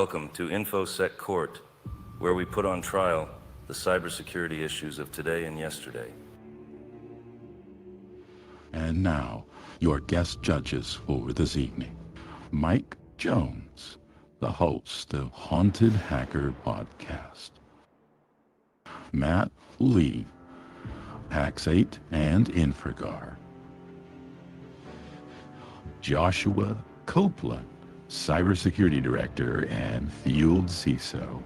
Welcome to InfoSec Court, where we put on trial the cybersecurity issues of today and yesterday. And now, your guest judges for this evening. Mike Jones, the host of Haunted Hacker Podcast. Matt Lee, Pax8 and Infragar. Joshua Copeland, Cybersecurity Director and Field CISO.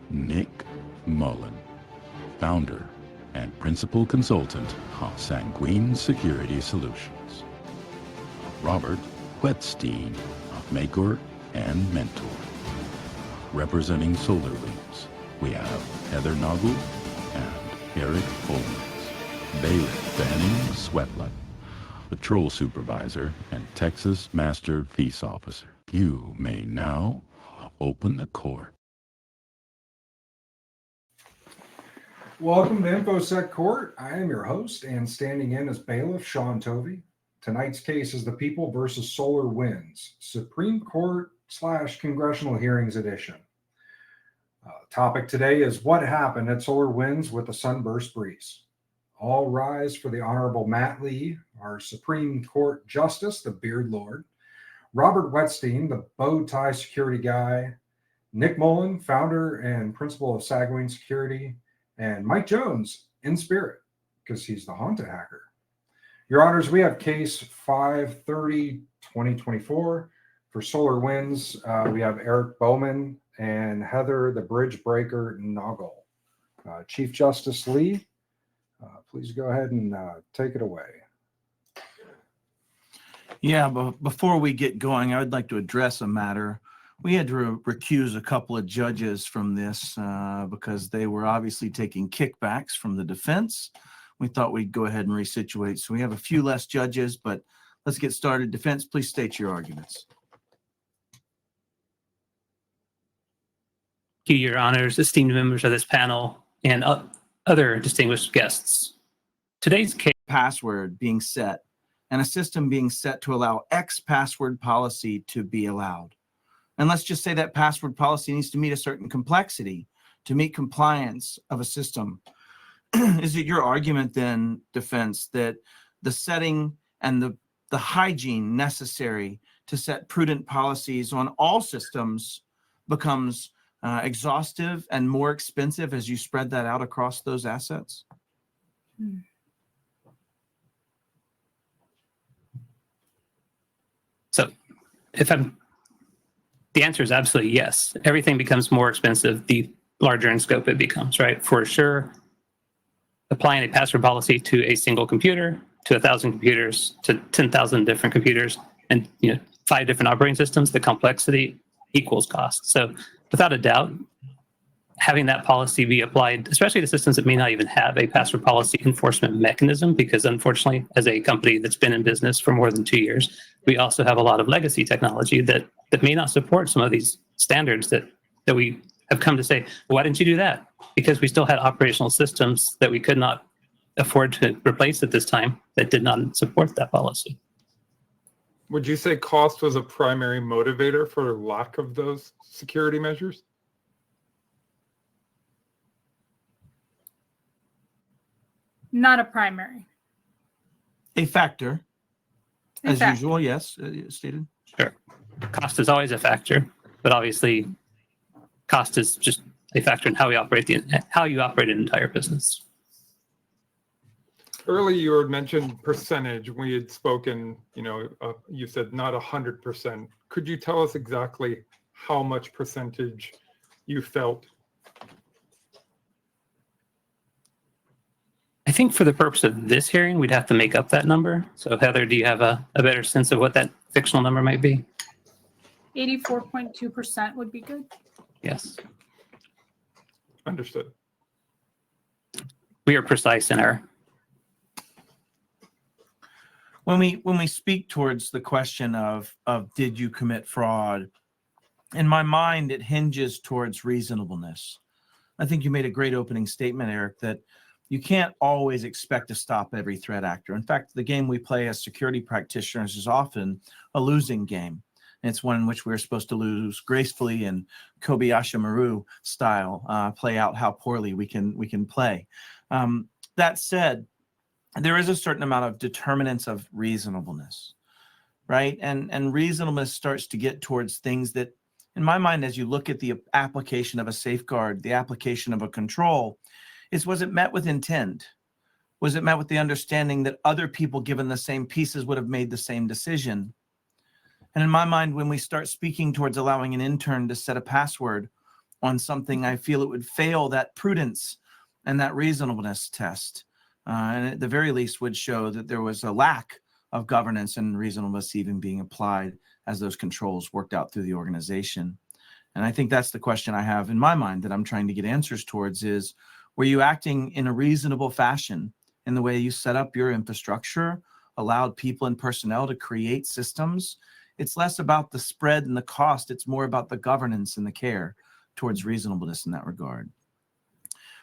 Nick Mullen, Founder and Principal Consultant of Sanguin Security Solutions. Robert Whetstine of Maker and Mentor. Representing SolarWinds, we have Heather Noggle and Erik Boemanns. Bailiff Banning Sweatlet, Patrol Supervisor and Texas Master Peace Officer. You may now open the court. Welcome to InfoSec Court. I am your host and standing in as bailiff Sean Tovey. Tonight's case is the People versus SolarWinds, Supreme Court / Congressional Hearings Edition. Topic today is what happened at SolarWinds with the SunBurst breeze. All rise for the Honorable Matt Lee, our Supreme Court Justice, the Beard Lord, Robert Whetstine, the bow tie security guy, Nick Mullen, founder and principal of Sanguin Security, and Mike Jones in spirit, because he's the haunted hacker. Your Honors, we have case 530-2024 for SolarWinds. We have Erik Boemanns and Heather, the Bridge Breaker Noggle. Chief Justice Lee, please go ahead and take it away. Yeah, but before we get going, I would like to address a matter. We had to recuse a couple of judges from this because they were obviously taking kickbacks from the defense. We thought we'd go ahead and resituate. So we have a few less judges, but let's get started. Defense, please state your arguments. Thank you, Your Honors, esteemed members of this panel, and other distinguished guests. Today's case Password being set and a system being set to allow X password policy to be allowed. And let's just say that password policy needs to meet a certain complexity to meet compliance of a system. Is it your argument then, defense, that the setting and the hygiene necessary to set prudent policies on all systems becomes exhaustive and more expensive as you spread that out across those assets? So the answer is absolutely yes. Everything becomes more expensive the larger in scope it becomes, right? For sure, applying a password policy to a single computer, to 1,000 computers, to 10,000 different computers, and 5 different operating systems, the complexity equals cost. So without a doubt, having that policy be applied, especially to systems that may not even have a password policy enforcement mechanism, because unfortunately, as a company that's been in business for more than 2 years, we also have a lot of legacy technology that may not support some of these standards that we have come to say, well, why didn't you do that? Because we still had operational systems that we could not afford to replace at this time that did not support that policy. Would you say cost was a primary motivator for lack of those security measures? Not a primary. A factor, as usual, yes, stated. Sure. Cost is always a factor, but obviously cost is just a factor in how you operate an entire business. Earlier, you had mentioned percentage. We had spoken, you said not 100%. Could you tell us exactly how much percentage you felt? I think for the purpose of this hearing, we'd have to make up that number. So Heather, do you have a better sense of what that fictional number might be? 84.2% would be good. Yes. Understood. We are precise in our... When we speak towards the question of did you commit fraud, in my mind, it hinges towards reasonableness. I think you made a great opening statement, Erik, that you can't always expect to stop every threat actor. In fact, the game we play as security practitioners is often a losing game. And it's one in which we're supposed to lose gracefully and Kobayashi Maru style, play out how poorly we can play. That said, there is a certain amount of determinants of reasonableness, right? And reasonableness starts to get towards things that, in my mind, as you look at the application of a safeguard, the application of a control, was it met with intent? Was it met with the understanding that other people given the same pieces would have made the same decision? And in my mind, when we start speaking towards allowing an intern to set a password on something, I feel it would fail that prudence and that reasonableness test. And at the very least would show that there was a lack of governance and reasonableness even being applied as those controls worked out through the organization. And I think that's the question I have in my mind that I'm trying to get answers towards is, were you acting in a reasonable fashion in the way you set up your infrastructure, allowed people and personnel to create systems? It's less about the spread and the cost. It's more about the governance and the care towards reasonableness in that regard.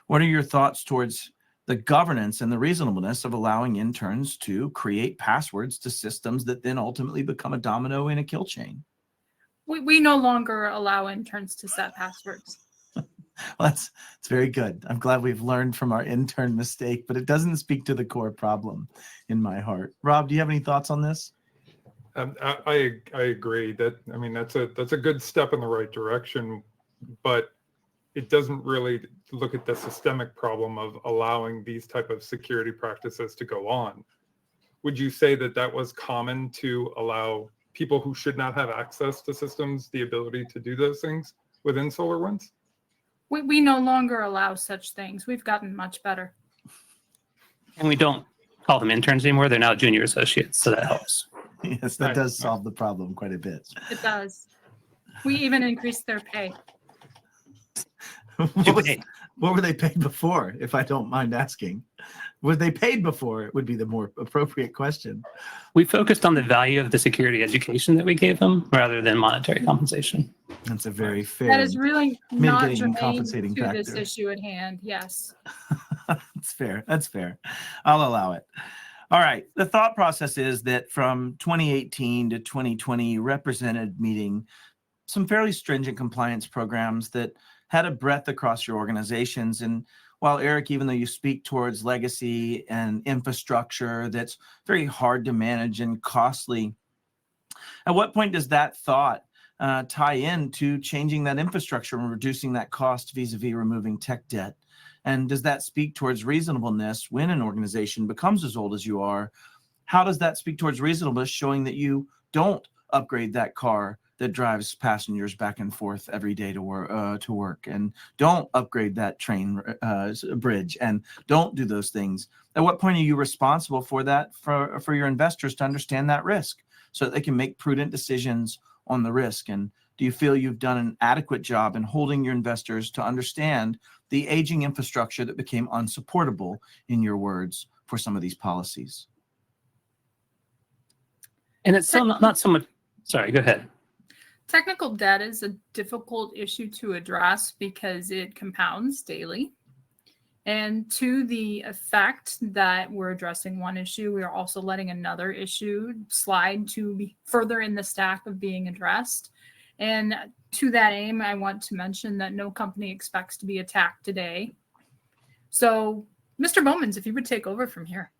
What are your thoughts towards the governance and the reasonableness of allowing interns to create passwords to systems that then ultimately become a domino in a kill chain? We no longer allow interns to set passwords. Well, it's very good. I'm glad we've learned from our intern mistake, but it doesn't speak to the core problem in my heart. Rob, do you have any thoughts on this? I agree that, I mean, that's a good step in the right direction, but it doesn't really look at the systemic problem of allowing these type of security practices to go on. Would you say that that was common to allow people who should not have access to systems the ability to do those things within SolarWinds? We no longer allow such things. We've gotten much better. And we don't call them interns anymore. They're now junior associates, so that helps. Yes, that does solve the problem quite a bit. It does. We even increased their pay. What were they paid before, if I don't mind asking? Were they paid before? It would be the more appropriate question. We focused on the value of the security education that we gave them rather than monetary compensation. That's a very fair. That is really not mitigating and germane compensating to this factor. issue at hand. Yes. That's fair. That's fair. I'll allow it. All right. The thought process is that from 2018 to 2020 represented meeting some fairly stringent compliance programs that had a breadth across your organizations. And while Erik, even though you speak towards legacy and infrastructure that's very hard to manage and costly, at what point does that thought tie into changing that infrastructure and reducing that cost vis-a-vis removing tech debt? And does that speak towards reasonableness when an organization becomes as old as you are? How does that speak towards reasonableness, showing that you don't upgrade that car that drives passengers back and forth every day to work, and don't upgrade that train bridge, and don't do those things? At what point are you responsible for that, for your investors to understand that risk so that they can make prudent decisions on the risk? And do you feel you've done an adequate job in holding your investors to understand the aging infrastructure that became unsupportable, in your words, for some of these policies? And it's still not so much. Sorry, go ahead. Technical debt is a difficult issue to address because it compounds daily. And to the effect that we're addressing one issue, we are also letting another issue slide to be further in the stack of being addressed. And to that aim, I want to mention that no company expects to be attacked today. So, Mr. Boemanns, if you would take over from here.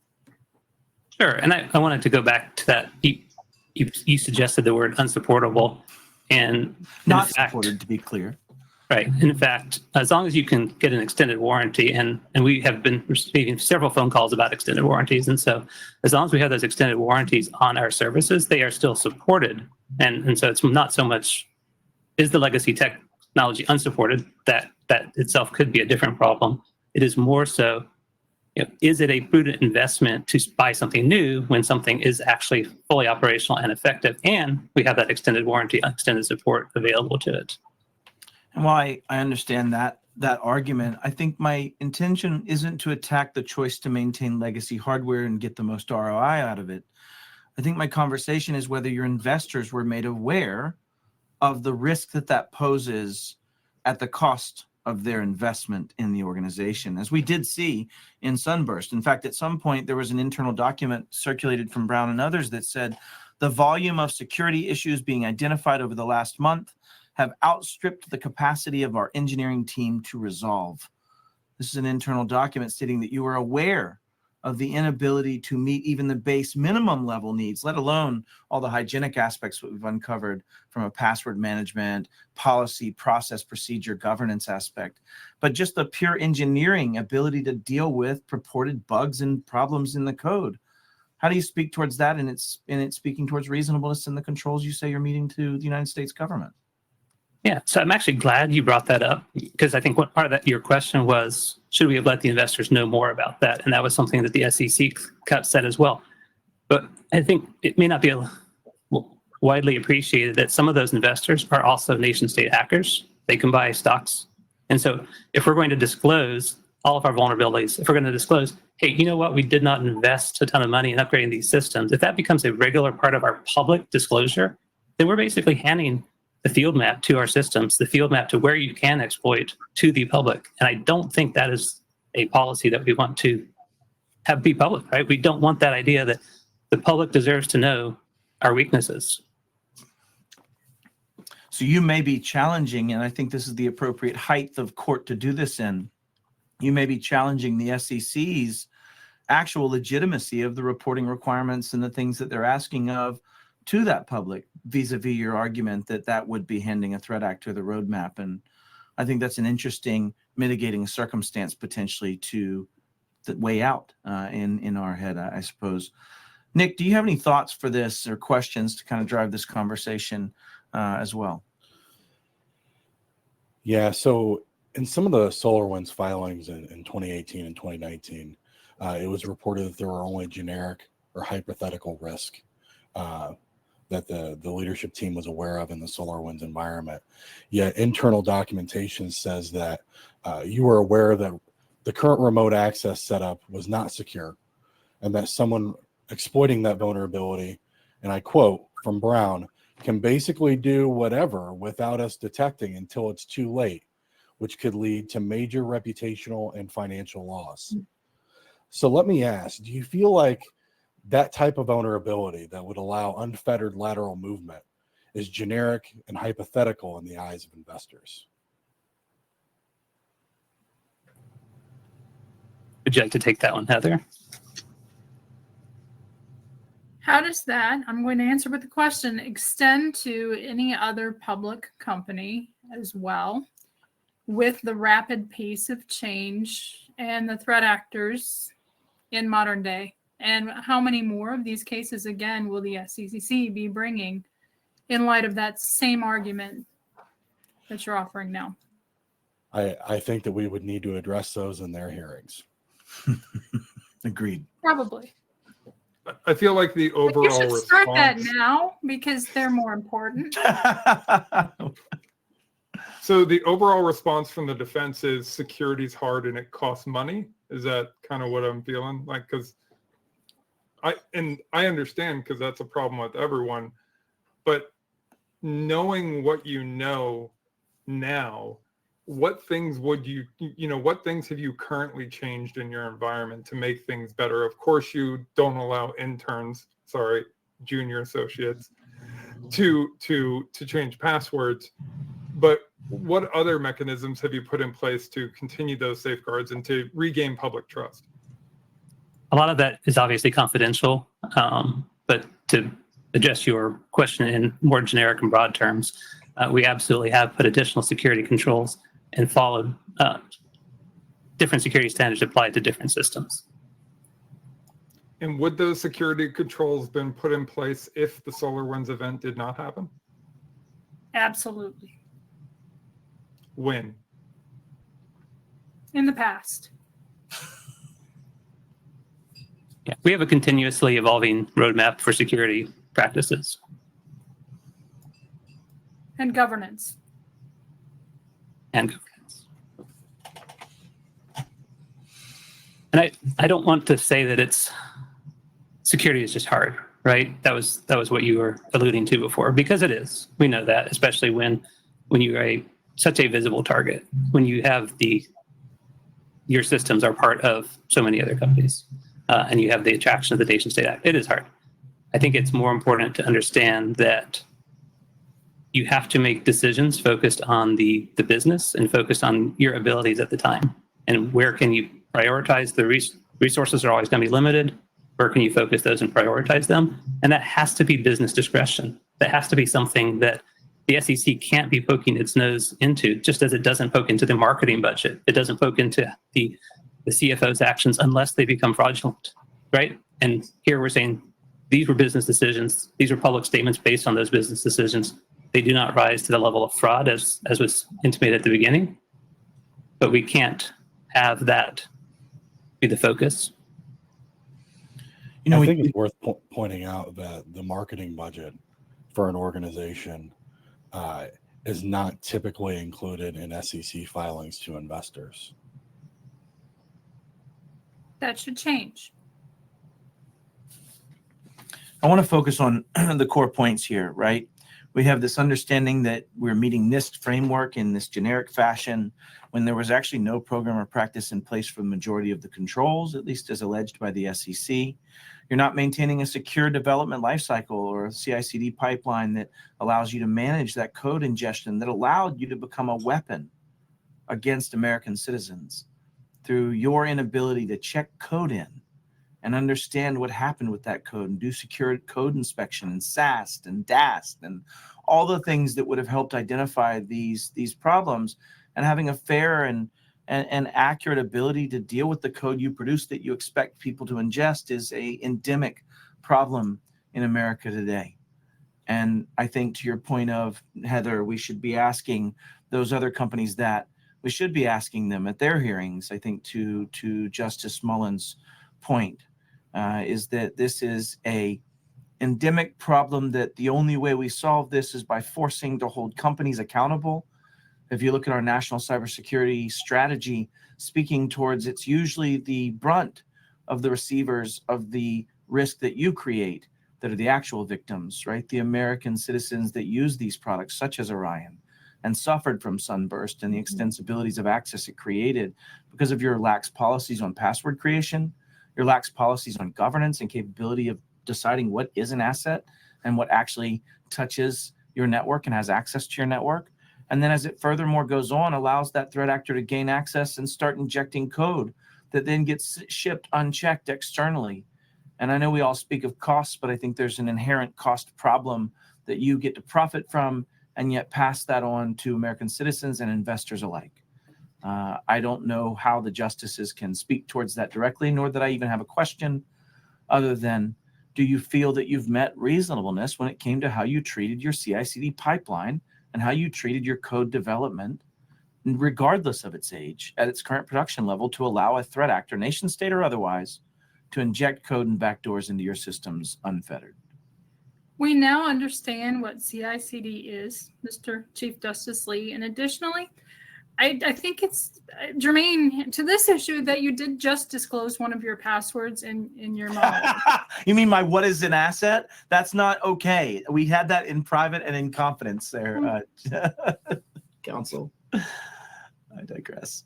Sure. And I wanted to go back to that. You suggested the word unsupportable. And not supported, to be clear. Right. In fact, as long as you can get an extended warranty, and we have been receiving several phone calls about extended warranties. And so as long as we have those extended warranties on our services, they are still supported. And so it's not so much, is the legacy technology unsupported? That itself could be a different problem. It is more so, is it a prudent investment to buy something new when something is actually fully operational and effective, and we have that extended warranty, extended support available to it? And while I understand that argument, I think my intention isn't to attack the choice to maintain legacy hardware and get the most ROI out of it. I think my conversation is whether your investors were made aware of the risk that poses at the cost of their investment in the organization, as we did see in SunBurst. In fact, at some point, there was an internal document circulated from Brown and others that said The volume of security issues being identified over the last month have outstripped the capacity of our engineering team to resolve. This is an internal document stating that you are aware of the inability to meet even the base minimum level needs, let alone all the hygienic aspects that we've uncovered from a password management, policy, process, procedure, governance aspect, but just the pure engineering ability to deal with purported bugs and problems in the code. How do you speak towards that? And it's speaking towards reasonableness in the controls you say you're meeting to the United States government. Yeah, so I'm actually glad you brought that up, because I think what part of that your question was, should we have let the investors know more about that? And that was something that the SEC said as well. But I think it may not be widely appreciated that some of those investors are also nation state hackers. They can buy stocks. And so if we're going to disclose all of our vulnerabilities, if we're going to disclose, hey, you know what, we did not invest a ton of money in upgrading these systems, if that becomes a regular part of our public disclosure, then we're basically handing the field map to our systems, the field map to where you can exploit to the public. And I don't think that is a policy that we want to have be public, right? We don't want that idea that the public deserves to know our weaknesses. So you may be challenging, and I think this is the appropriate height of court to do this in, you may be challenging the SEC's actual legitimacy of the reporting requirements and the things that they're asking of to that public, vis-a-vis your argument that that would be handing a threat actor the roadmap. And I think that's an interesting mitigating circumstance potentially to weigh out in our head, I suppose. Nick, do you have any thoughts for this or questions to kind of drive this conversation as well? Yeah, so in some of the SolarWinds filings in 2018 and 2019, it was reported that there were only generic or hypothetical risk that the leadership team was aware of in the SolarWinds environment. Yet internal documentation says that you were aware that the current remote access setup was not secure, and that someone exploiting that vulnerability, and I quote from Brown, can basically do whatever without us detecting until it's too late, which could lead to major reputational and financial loss. So let me ask, do you feel like that type of vulnerability that would allow unfettered lateral movement is generic and hypothetical in the eyes of investors? Would you like to take that one, Heather? How does that, I'm going to answer with the question, extend to any other public company as well, with the rapid pace of change and the threat actors in modern day? And how many more of these cases, again, will the SEC be bringing in light of that same argument that you're offering now? I think that we would need to address those in their hearings. Agreed. Probably. I feel like the But you overall should start that response. now because they're more important. So the overall response from the defense is security's hard and it costs money. Is that kind of what I'm feeling like? Because I understand, because that's a problem with everyone. But knowing what you know now, what things would what things have you currently changed in your environment to make things better? Of course, you don't allow junior associates to change passwords, but what other mechanisms have you put in place to continue those safeguards and to regain public trust? A lot of that is obviously confidential, but to address your question in more generic and broad terms, we absolutely have put additional security controls and followed different security standards applied to different systems. And would those security controls been put in place if the SolarWinds event did not happen? Absolutely. When? In the past. Yeah, we have a continuously evolving roadmap for security practices. And governance. And governance. And I don't want to say that it's security is just hard, right? That was what you were alluding to before, because it is. We know that, especially when you're such a visible target, when you have your systems are part of so many other companies, and you have the attraction of the Nation State Act. It is hard. I think it's more important to understand that you have to make decisions focused on the business and focused on your abilities at the time. And where can you prioritize? The resources are always going to be limited. Where can you focus those and prioritize them? And that has to be business discretion. That has to be something that the SEC can't be poking its nose into, just as it doesn't poke into the marketing budget. It doesn't poke into the CFO's actions unless they become fraudulent, right? And here we're saying these were business decisions. These were public statements based on those business decisions. They do not rise to the level of fraud as was intimated at the beginning, but we can't have that be the focus. You know, I think it's worth pointing out that the marketing budget for an organization is not typically included in SEC filings to investors. That should change. I want to focus on the core points here, right? We have this understanding that we're meeting NIST framework in this generic fashion when there was actually no program or practice in place for the majority of the controls, at least as alleged by the SEC. You're not maintaining a secure development lifecycle or a CI/CD pipeline that allows you to manage that code ingestion that allowed you to become a weapon against American citizens through your inability to check code in and understand what happened with that code and do secure code inspection and SAST and DAST and all the things that would have helped identify these problems, and having a fair and accurate ability to deal with the code you produce that you expect people to ingest is a endemic problem in America today. And I think to your point of, Heather, we should be asking those other companies that. We should be asking them at their hearings, I think, to Justice Mullen's point, is that this is a endemic problem, that the only way we solve this is by forcing to hold companies accountable. If you look at our national cybersecurity strategy, speaking towards, it's usually the brunt of the receivers of the risk that you create that are the actual victims, right? The American citizens that use these products, such as Orion, and suffered from SunBurst and the extensibilities of access it created because of your lax policies on password creation, your lax policies on governance and capability of deciding what is an asset and what actually touches your network and has access to your network. And then as it furthermore goes on, allows that threat actor to gain access and start injecting code that then gets shipped unchecked externally. And I know we all speak of costs, but I think there's an inherent cost problem that you get to profit from and yet pass that on to American citizens and investors alike. I don't know how the justices can speak towards that directly, nor that I even have a question other than, do you feel that you've met reasonableness when it came to how you treated your CI/CD pipeline and how you treated your code development, regardless of its age, at its current production level, to allow a threat actor, nation state or otherwise, to inject code and backdoors into your systems unfettered? We now understand what CI/CD is, Mr. Chief Justice Lee. And additionally, I think it's germane to this issue that you did just disclose one of your passwords in your monologue. You mean my what is an asset? That's not okay. We had that in private and in confidence there, counsel. I digress.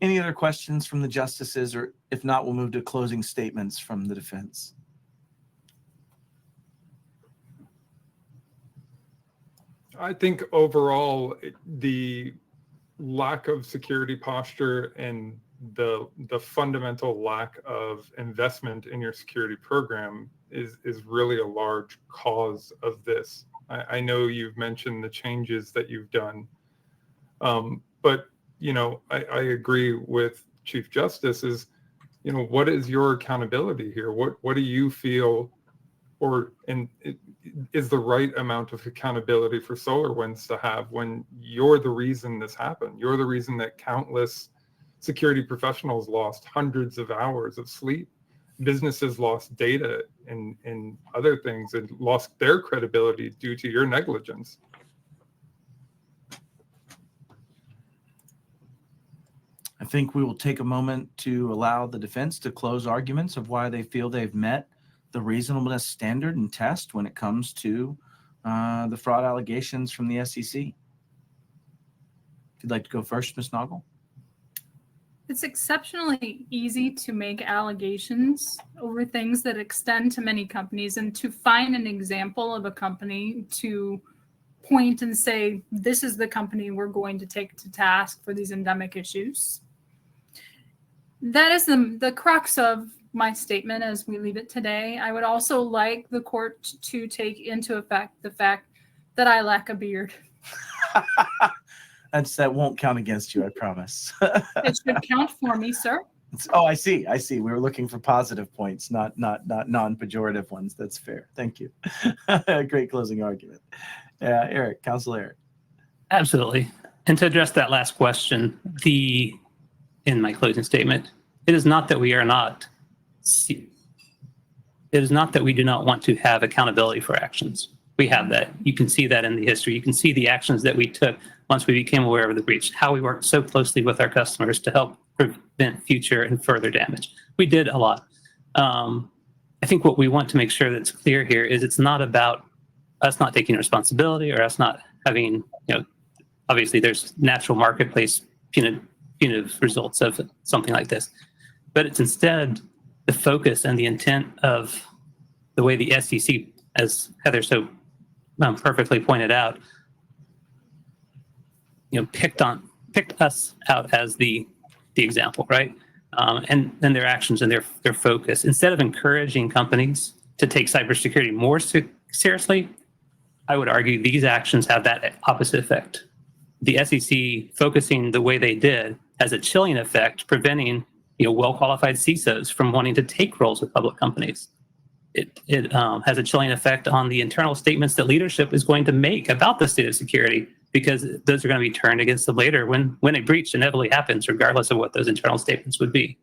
Any other questions from the justices, or if not, we'll move to closing statements from the defense. I think overall, the lack of security posture and the fundamental lack of investment in your security program is really a large cause of this. I know you've mentioned the changes that you've done, but I agree with Chief Justice is, what is your accountability here? What do you feel, is the right amount of accountability for SolarWinds to have when you're the reason this happened? You're the reason that countless security professionals lost hundreds of hours of sleep. Businesses lost data and other things and lost their credibility due to your negligence. I think we will take a moment to allow the defense to close arguments of why they feel they've met the reasonableness standard and test when it comes to the fraud allegations from the SEC. If you'd like to go first, Ms. Noggle. It's exceptionally easy to make allegations over things that extend to many companies, and to find an example of a company to point and say, this is the company we're going to take to task for these endemic issues. That is the crux of my statement as we leave it today. I would also like the court to take into effect the fact that I lack a beard. That won't count against you, I promise. It should count for me, sir. Oh, I see. We were looking for positive points, not non-pejorative ones. That's fair. Thank you. Great closing argument. Erik, Counsel Erik. Absolutely. And to address that last question, in my closing statement, it is not that we do not want to have accountability for actions. We have that. You can see that in the history. You can see the actions that we took once we became aware of the breach, how we worked so closely with our customers to help prevent future and further damage. We did a lot. I think what we want to make sure that's clear here is it's not about us not taking responsibility or us not having, obviously there's natural marketplace punitive results of something like this. But it's instead the focus and the intent of the way the SEC, as Heather so perfectly pointed out, picked us out as the example, right? And their actions and their focus. Instead of encouraging companies to take cybersecurity more seriously, I would argue these actions have that opposite effect. The SEC focusing the way they did has a chilling effect, preventing well-qualified CISOs from wanting to take roles with public companies. It has a chilling effect on the internal statements that leadership is going to make about the state of security, because those are going to be turned against them later when a breach inevitably happens, regardless of what those internal statements would be.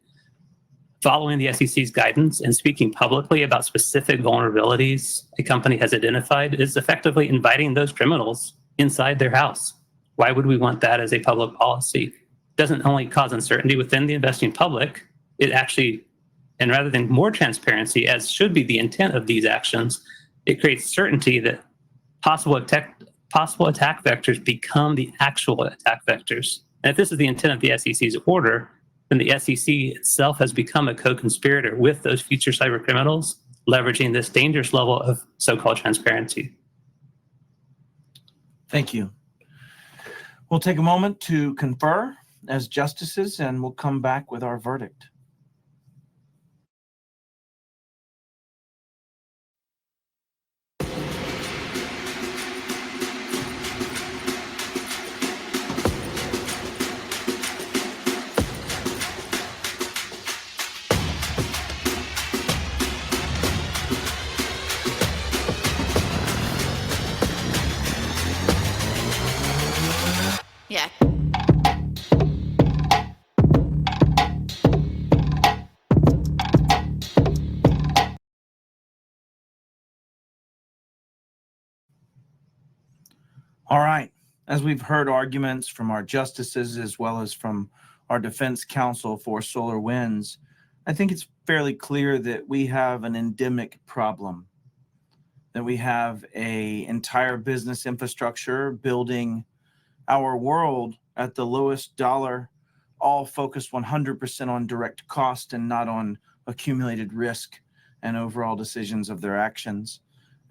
Following the SEC's guidance and speaking publicly about specific vulnerabilities a company has identified is effectively inviting those criminals inside their house. Why would we want that as a public policy? It doesn't only cause uncertainty within the investing public, it actually, and rather than more transparency, as should be the intent of these actions, it creates certainty that possible attack vectors become the actual attack vectors. And if this is the intent of the SEC's order, then the SEC itself has become a co-conspirator with those future cyber criminals, leveraging this dangerous level of so-called transparency. Thank you. We'll take a moment to confer as justices, and we'll come back with our verdict. Yeah. All right. As we've heard arguments from our justices as well as from our defense counsel for SolarWinds, I think it's fairly clear that we have an endemic problem, that we have an entire business infrastructure building our world at the lowest dollar, all focused 100% on direct cost and not on accumulated risk and overall decisions of their actions.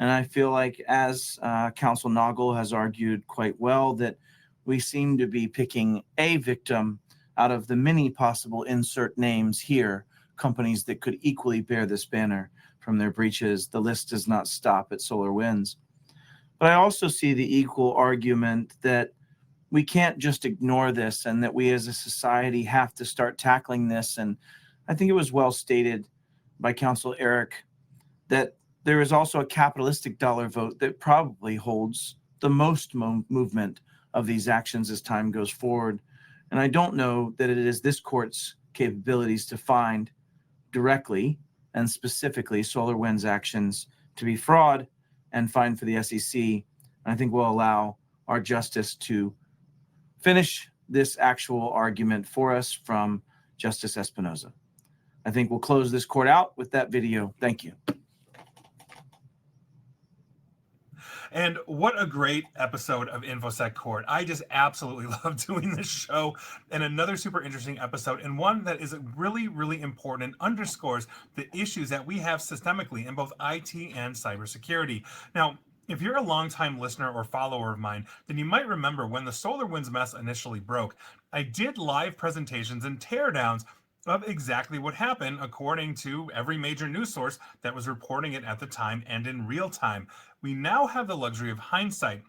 And I feel like, as Counsel Noggle has argued quite well, that we seem to be picking a victim out of the many possible insert names here, companies that could equally bear this banner from their breaches. The list does not stop at SolarWinds. But I also see the equal argument that we can't just ignore this and that we as a society have to start tackling this. And I think it was well stated by Counsel Erik that there is also a capitalistic dollar vote that probably holds the most movement of these actions as time goes forward. And I don't know that it is this court's capabilities to find directly and specifically SolarWinds actions to be fraud and fine for the SEC. And I think we'll allow our justice to finish this actual argument for us from Justice Espinosa. I think we'll close this court out with that video. Thank you. And what a great episode of InfoSec Court. I just absolutely love doing this show, and another super interesting episode, and one that is really, really important and underscores the issues that we have systemically in both IT and cybersecurity. Now, if you're a longtime listener or follower of mine, then you might remember when the SolarWinds mess initially broke, I did live presentations and teardowns of exactly what happened according to every major news source that was reporting it at the time and in real time. We now have the luxury of hindsight.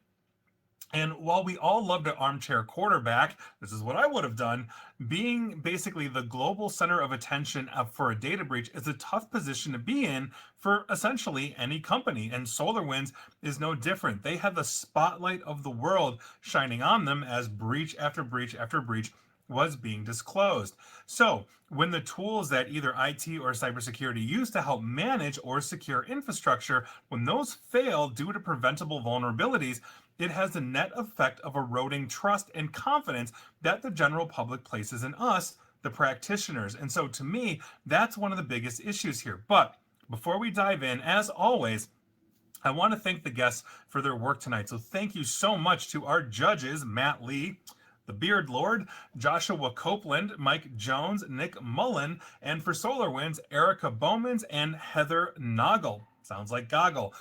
And while we all love to armchair quarterback, this is what I would have done, being basically the global center of attention for a data breach is a tough position to be in for essentially any company. And SolarWinds is no different. They had the spotlight of the world shining on them as breach after breach after breach was being disclosed. So when the tools that either IT or cybersecurity use to help manage or secure infrastructure, when those fail due to preventable vulnerabilities, it has the net effect of eroding trust and confidence that the general public places in us, the practitioners. And so to me, that's one of the biggest issues here. But before we dive in, as always, I want to thank the guests for their work tonight. So thank you so much to our judges, Matt Lee, the Beard Lord, Joshua Copeland, Mike Jones, Nick Mullen, and for SolarWinds, Erik Boemanns and Heather Noggle. Sounds like goggle.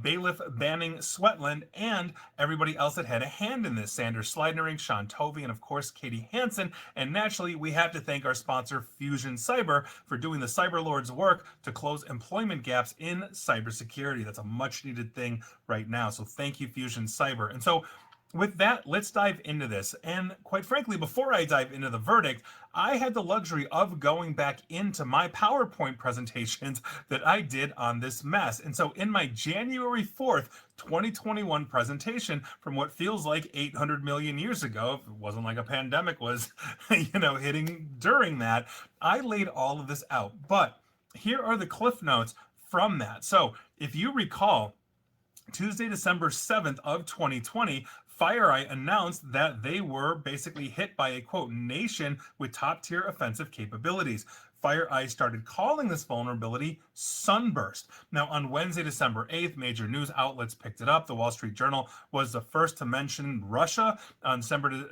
Bailiff Banning Sweatland, and everybody else that had a hand in this. Sanders Slidnering, Sean Tovey, and of course, Katie Hansen. And naturally, we have to thank our sponsor, Fusion Cyber, for doing the Cyber Lord's work to close employment gaps in cybersecurity. That's a much needed thing right now. So thank you, Fusion Cyber. And so with that, let's dive into this. And quite frankly, before I dive into the verdict, I had the luxury of going back into my PowerPoint presentations that I did on this mess. And so in my January 4th, 2021 presentation from what feels like 800 million years ago, if it wasn't like a pandemic was, hitting during that, I laid all of this out. But here are the cliff notes from that. So if you recall, Tuesday, December 7th of 2020, FireEye announced that they were basically hit by a, quote, nation with top-tier offensive capabilities. FireEye started calling this vulnerability SunBurst. Now, on Wednesday, December 8th, major news outlets picked it up. The Wall Street Journal was the first to mention Russia. On December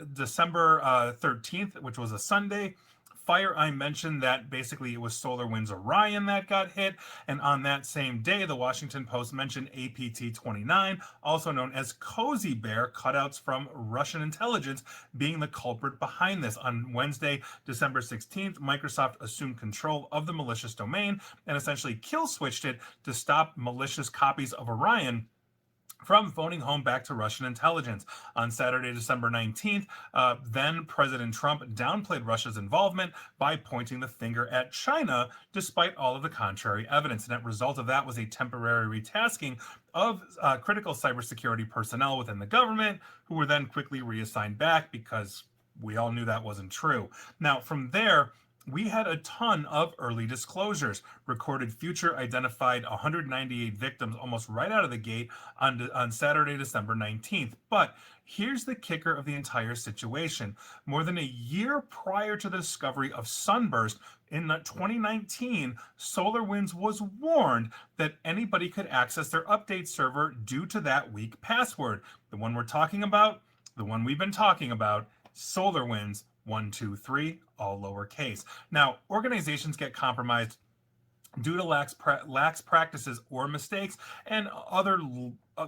13th, which was a Sunday, FireEye mentioned that basically it was SolarWinds Orion that got hit. And on that same day, the Washington Post mentioned APT-29, also known as Cozy Bear, cutouts from Russian intelligence, being the culprit behind this. On Wednesday, December 16th, Microsoft assumed control of the malicious domain and essentially kill switched it to stop malicious copies of Orion from phoning home back to Russian intelligence. On Saturday, December 19th, then President Trump downplayed Russia's involvement by pointing the finger at China, despite all of the contrary evidence. And that result of that was a temporary retasking of critical cybersecurity personnel within the government, who were then quickly reassigned back because we all knew that wasn't true. Now, from there, we had a ton of early disclosures. Recorded Future identified 198 victims almost right out of the gate on Saturday, December 19th. But here's the kicker of the entire situation. More than a year prior to the discovery of SunBurst, in 2019, SolarWinds was warned that anybody could access their update server due to that weak password. The one we're talking about, the one we've been talking about, SolarWinds 123, all lowercase. Now, organizations get compromised due to lax practices or mistakes and other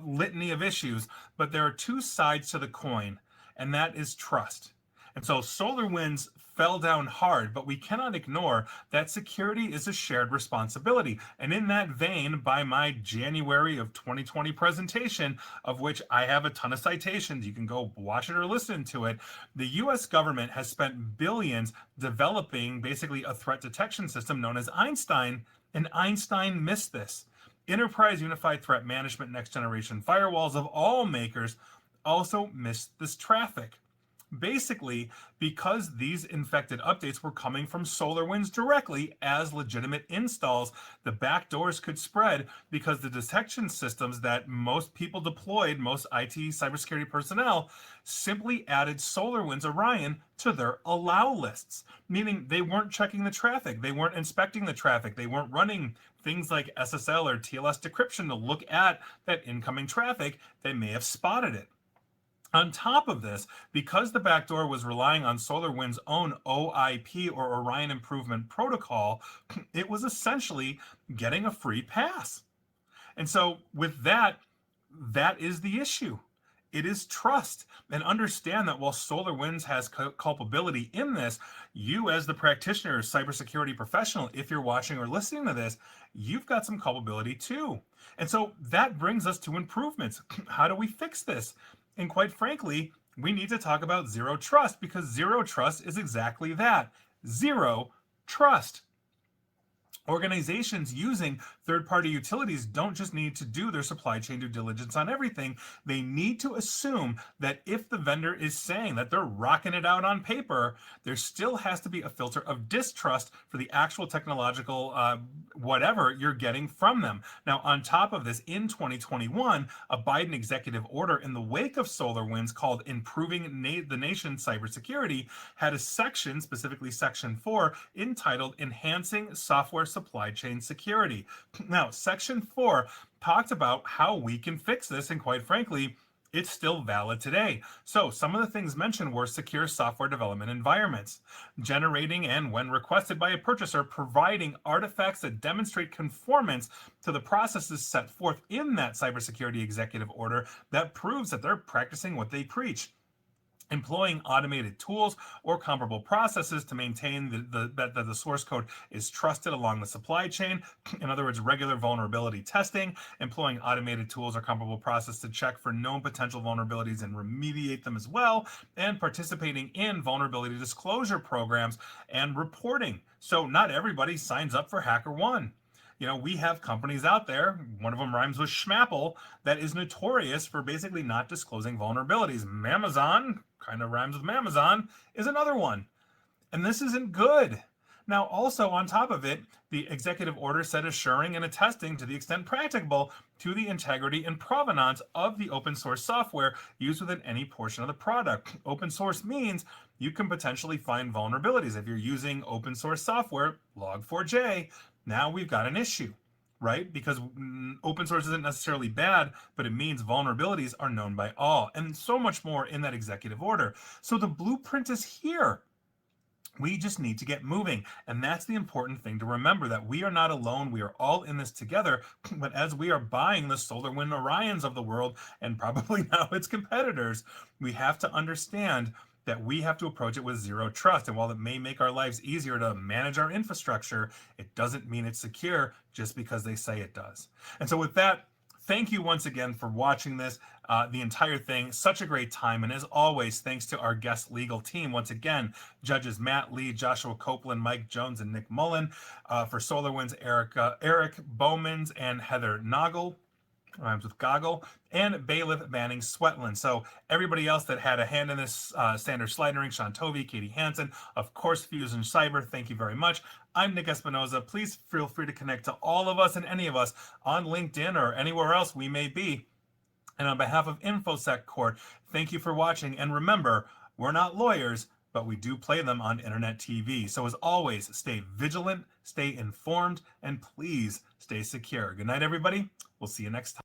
litany of issues, but there are two sides to the coin, and that is trust. And so SolarWinds fell down hard, but we cannot ignore that security is a shared responsibility. And in that vein, by my January of 2020 presentation, of which I have a ton of citations, you can go watch it or listen to it, the US government has spent billions developing basically a threat detection system known as Einstein, and Einstein missed this. Enterprise Unified Threat Management next generation firewalls of all makers also missed this traffic. Basically, because these infected updates were coming from SolarWinds directly as legitimate installs, the backdoors could spread because the detection systems that most people deployed, most IT cybersecurity personnel, simply added SolarWinds Orion to their allow lists, meaning they weren't checking the traffic, they weren't inspecting the traffic, they weren't running things like SSL or TLS decryption to look at that incoming traffic. They may have spotted it. On top of this, because the backdoor was relying on SolarWinds' own OIP or Orion Improvement Protocol, it was essentially getting a free pass. And so with that, that is the issue. It is trust. And understand that while SolarWinds has culpability in this, you as the practitioner, cybersecurity professional, if you're watching or listening to this, you've got some culpability too. And so that brings us to improvements. How do we fix this? And quite frankly, we need to talk about zero trust, because zero trust is exactly that. Zero trust. Organizations using third-party utilities don't just need to do their supply chain due diligence on everything. They need to assume that if the vendor is saying that they're rocking it out on paper, there still has to be a filter of distrust for the actual technological whatever you're getting from them. Now, on top of this, in 2021, a Biden executive order in the wake of SolarWinds called Improving the Nation's Cybersecurity had a section, specifically Section 4, entitled Enhancing Software Supply Chain Security. Now, Section 4 talked about how we can fix this, and quite frankly, it's still valid today. So some of the things mentioned were secure software development environments, generating and, when requested by a purchaser, providing artifacts that demonstrate conformance to the processes set forth in that cybersecurity executive order that proves that they're practicing what they preach. Employing automated tools or comparable processes to maintain that the source code is trusted along the supply chain. In other words, regular vulnerability testing, employing automated tools or comparable processes to check for known potential vulnerabilities and remediate them as well, and participating in vulnerability disclosure programs and reporting. So not everybody signs up for HackerOne. You know, we have companies out there, one of them rhymes with Schmapple, that is notorious for basically not disclosing vulnerabilities. Mamazon, kind of rhymes with Mamazon, is another one. And this isn't good. Now, also on top of it, the executive order said assuring and attesting to the extent practicable to the integrity and provenance of the open source software used within any portion of the product. Open source means you can potentially find vulnerabilities. If you're using open source software, Log4j, now we've got an issue, right? Because open source isn't necessarily bad, but it means vulnerabilities are known by all, and so much more in that executive order. So the blueprint is here. We just need to get moving. And that's the important thing to remember, that we are not alone. We are all in this together. But as we are buying the SolarWinds Orions of the world, and probably now its competitors, we have to understand that we have to approach it with zero trust. And while it may make our lives easier to manage our infrastructure, it doesn't mean it's secure just because they say it does. And so with that, thank you once again for watching this, the entire thing. Such a great time. And as always, thanks to our guest legal team. Once again, judges Matt Lee, Joshua Copeland, Mike Jones, and Nick Mullen. For SolarWinds, Erik Boemanns and Heather Noggle. Rhymes with goggle, and bailiff Manning Sweatland. So everybody else that had a hand in this, Sander Slidering, Sean Tovey, Katie Hansen, of course, Fusion Cyber, thank you very much. I'm Nick Espinosa. Please feel free to connect to all of us and any of us on LinkedIn or anywhere else we may be. And on behalf of InfoSec Court, thank you for watching. And remember, we're not lawyers, but we do play them on internet TV. So as always, stay vigilant, stay informed, and please stay secure. Good night, everybody. We'll see you next time.